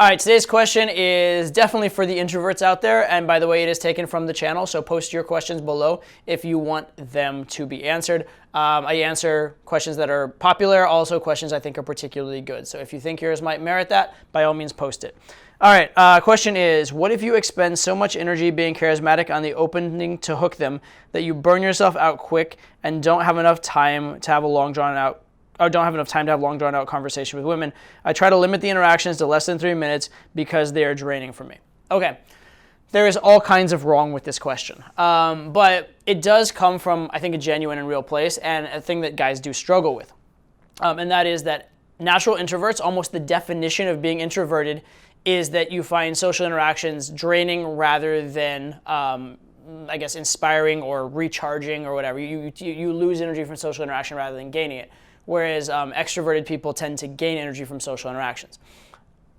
All right, today's question is definitely for the introverts out there. And by the way, it is taken from the channel. So post your questions below if you want them to be answered. I answer questions that are popular, also questions I think are particularly good. So if you think yours might merit that, by all means post it. All right, question is, what if you expend so much energy being charismatic on the opening to hook them that you burn yourself out quick and don't have enough time to have a long drawn out conversation with women? I try to limit the interactions to less than 3 minutes because they are draining for me. Okay, there is all kinds of wrong with this question, but it does come from, I think, a genuine and real place, and a thing that guys do struggle with, and that is that natural introverts, almost the definition of being introverted, is that you find social interactions draining rather than, I guess, inspiring or recharging or whatever. You lose energy from social interaction rather than gaining it. Whereas extroverted people tend to gain energy from social interactions.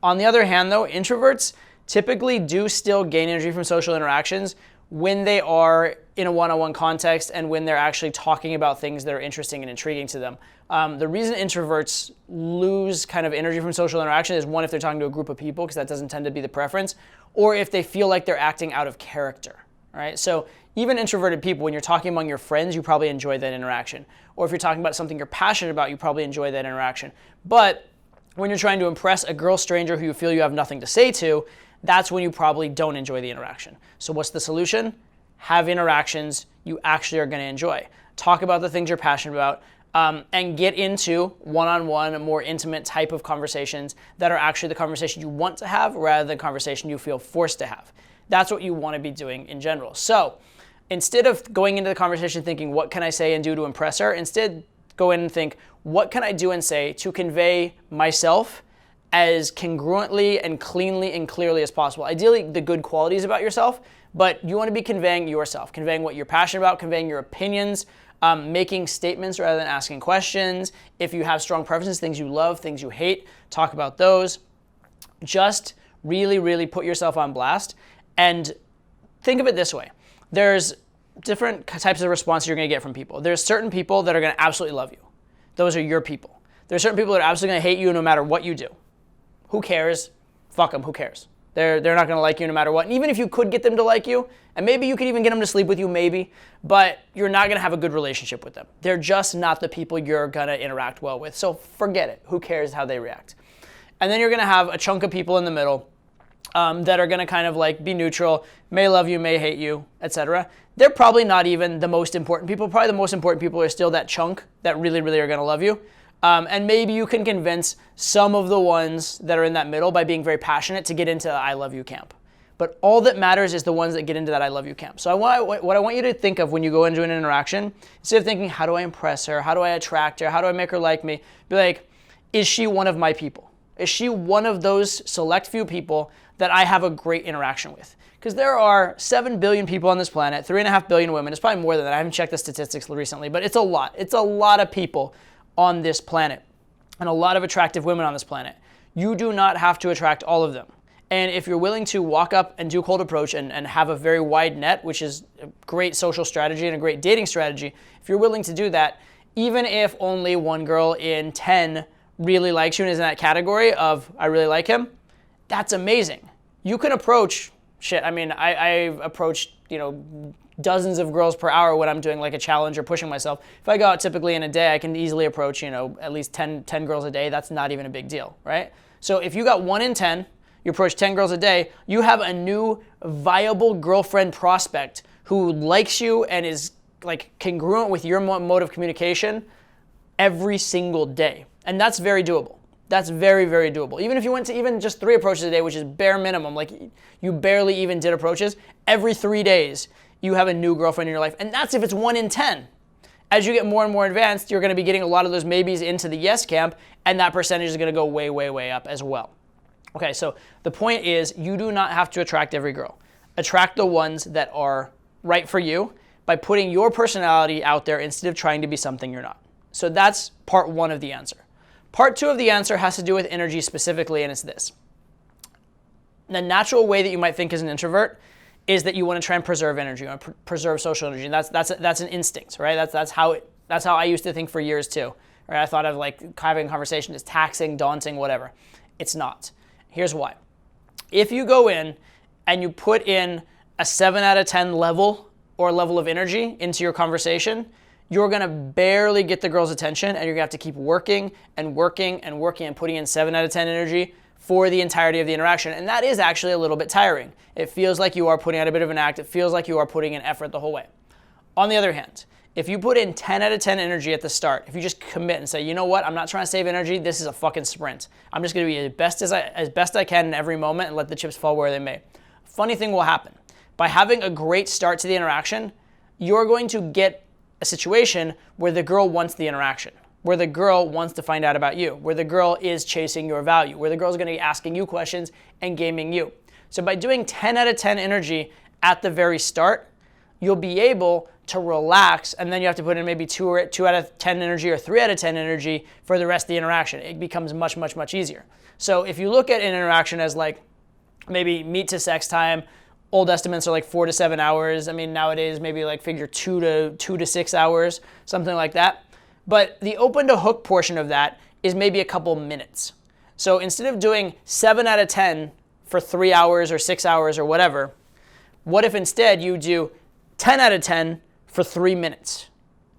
On the other hand, though, introverts typically do still gain energy from social interactions when they are in a one-on-one context and when they're actually talking about things that are interesting and intriguing to them. The reason introverts lose kind of energy from social interaction is, one, if they're talking to a group of people, because that doesn't tend to be the preference, or if they feel like they're acting out of character. Right? So even introverted people, when you're talking among your friends, you probably enjoy that interaction. Or if you're talking about something you're passionate about, you probably enjoy that interaction. But when you're trying to impress a girl stranger who you feel you have nothing to say to, that's when you probably don't enjoy the interaction. So what's the solution? Have interactions you actually are going to enjoy. Talk about the things you're passionate about, and get into one-on-one, more intimate type of conversations that are actually the conversation you want to have rather than conversation you feel forced to have. That's what you want to be doing in general. So instead of going into the conversation thinking, what can I say and do to impress her? Instead, go in and think, what can I do and say to convey myself as congruently and cleanly and clearly as possible? Ideally, the good qualities about yourself, but you want to be conveying yourself, conveying what you're passionate about, conveying your opinions, making statements rather than asking questions. If you have strong preferences, things you love, things you hate, talk about those. Just really, really put yourself on blast. And think of it this way. There's different types of responses you're going to get from people. There's certain people that are going to absolutely love you. Those are your people. There's certain people that are absolutely going to hate you no matter what you do. Who cares? Fuck them. Who cares? They're not going to like you no matter what. And even if you could get them to like you, and maybe you could even get them to sleep with you, maybe, but you're not going to have a good relationship with them. They're just not the people you're going to interact well with. So forget it. Who cares how they react? And then you're going to have a chunk of people in the middle that are going to kind of like be neutral, may love you, may hate you, etc. They're probably not even the most important people. Probably the most important people are still that chunk that really, really are going to love you. And maybe you can convince some of the ones that are in that middle by being very passionate to get into the I love you camp. But all that matters is the ones that get into that I love you camp. So what I want you to think of when you go into an interaction, instead of thinking, how do I impress her? How do I attract her? How do I make her like me? Be like, is she one of my people? Is she one of those select few people that I have a great interaction with? Because there are 7 billion people on this planet, 3.5 billion women. It's probably more than that. I haven't checked the statistics recently, but it's a lot. It's a lot of people on this planet and a lot of attractive women on this planet. You do not have to attract all of them. And if you're willing to walk up and do cold approach and have a very wide net, which is a great social strategy and a great dating strategy, if you're willing to do that, even if only one girl in 10 really likes you and is in that category of I really like him, that's amazing. You can approach shit. I mean, I've approached, dozens of girls per hour when I'm doing like a challenge or pushing myself. If I go out typically in a day, I can easily approach, at least 10 girls a day. That's not even a big deal, right? So if you got 1 in 10, you approach 10 girls a day, you have a new viable girlfriend prospect who likes you and is like congruent with your mode of communication every single day. And that's very doable. That's very, very doable. Even if you went to even just 3 approaches a day, which is bare minimum, like you barely even did approaches, every 3 days you have a new girlfriend in your life. And that's if it's 1 in 10. As you get more and more advanced, you're going to be getting a lot of those maybes into the yes camp, and that percentage is going to go way, way, way up as well. Okay, so the point is you do not have to attract every girl. Attract the ones that are right for you by putting your personality out there instead of trying to be something you're not. So that's part 1 of the answer. Part 2 of the answer has to do with energy specifically, and it's this. The natural way that you might think as an introvert is that you want to try and preserve energy, you want to preserve social energy, and that's an instinct, right? That's how I used to think for years too. Right? I thought of like having a conversation as taxing, daunting, whatever. It's not. Here's why. If you go in and you put in a 7 out of 10 level or level of energy into your conversation, you're going to barely get the girl's attention, and you're going to have to keep working and working and working and putting in 7 out of 10 energy for the entirety of the interaction. And that is actually a little bit tiring. It feels like you are putting out a bit of an act. It feels like you are putting in effort the whole way. On the other hand, if you put in 10 out of 10 energy at the start, if you just commit and say, you know what, I'm not trying to save energy, this is a fucking sprint. I'm just going to be as best I can in every moment and let the chips fall where they may. Funny thing will happen. By having a great start to the interaction, you're going to get a situation where the girl wants the interaction, where the girl wants to find out about you, where the girl is chasing your value, where the girl's going to be asking you questions and gaming you. So by doing 10 out of 10 energy at the very start, you'll be able to relax, and then you have to put in maybe 2 out of 10 energy or 3 out of 10 energy for the rest of the interaction. It becomes much, much, much easier. So if you look at an interaction as like maybe meet to sex time, old estimates are like 4 to 7 hours. I mean, nowadays maybe like figure 2 to 6 hours, something like that. But the open to hook portion of that is maybe a couple minutes. So instead of doing 7 out of 10 for 3 hours or 6 hours or whatever, what if instead you do 10 out of 10 for 3 minutes?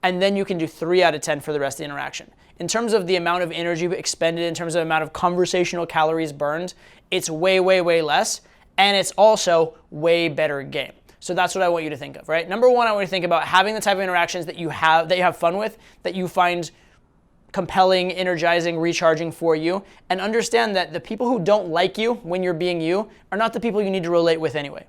And then you can do 3 out of 10 for the rest of the interaction. In terms of the amount of energy expended, in terms of the amount of conversational calories burned, it's way, way, way less. And it's also way better game. So that's what I want you to think of, right? Number one, I want you to think about having the type of interactions that you have fun with, that you find compelling, energizing, recharging for you, and understand that the people who don't like you when you're being you are not the people you need to relate with anyway.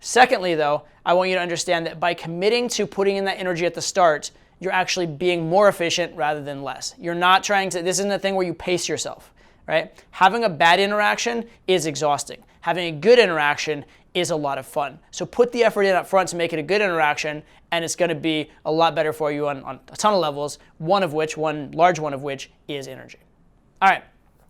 Secondly, though, I want you to understand that by committing to putting in that energy at the start, you're actually being more efficient rather than less. You're not trying to, this isn't a thing where you pace yourself, right? Having a bad interaction is exhausting. Having a good interaction is a lot of fun. So put the effort in up front to make it a good interaction, and it's going to be a lot better for you on a ton of levels, one large one of which is energy. All right.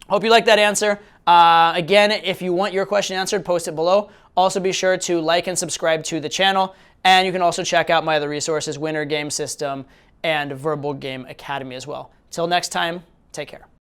Hope you like that answer. Again, if you want your question answered, post it below. Also be sure to like and subscribe to the channel, and you can also check out my other resources, Winner Game System and Verbal Game Academy as well. Till next time, take care.